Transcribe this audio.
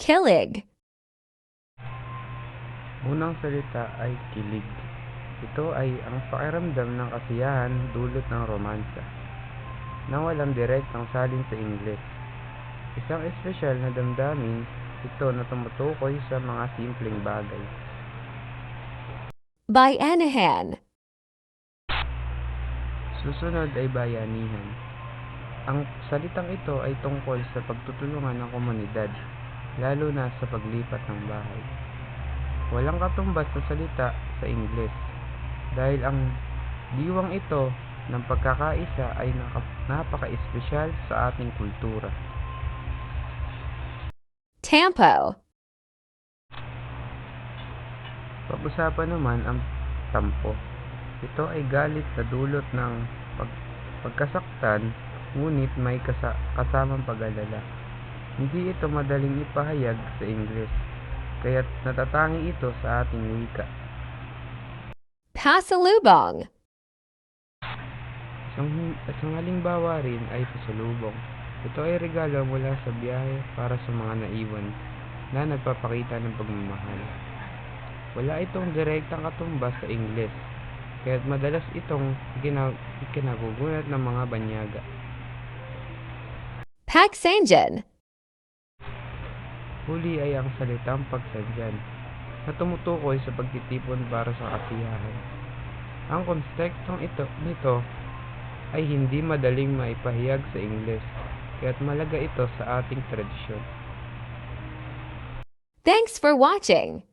Kilig. Unang salita ay kilig. Ito ay ang pakiramdam ng kasiyahan dulot ng romansa, na walang direktang salin sa Ingles. Isang espesyal na damdamin ito na tumutukoy sa mga simpleng bagay. Bayanihan. Susunod ay bayanihan. Ang salitang ito ay tungkol sa pagtutulungan ng komunidad, lalo na sa paglipat ng bahay. Walang katumbas na salita sa Ingles, dahil ang diwang ito ng pagkakaisa ay napaka-espesyal sa ating kultura. Tampo. Pag-usapan naman ang tampo. Ito ay galit na dulot ng pagkasaktan, ngunit may kasamang pag-alala. Hindi ito madaling ipahayag sa Ingles, kaya't natatangi ito sa ating wika. Pasalubong. Isang halimbawa rin ay pasalubong. Ito ay regalo mula sa biyahe para sa mga naiwan na nagpapakita ng pagmamahal. Wala itong direktang katumbas sa Ingles, kaya't madalas itong ikinagugunat ng mga banyaga. Paksanjan. Huli ay ang salitang pagsadyan, na tumutukoy sa pagtitipon para sa kasiyahan. Ang kontekstong nito ay hindi madaling maipahayag sa Ingles, kaya't malaga ito sa ating tradisyon. Thanks for watching.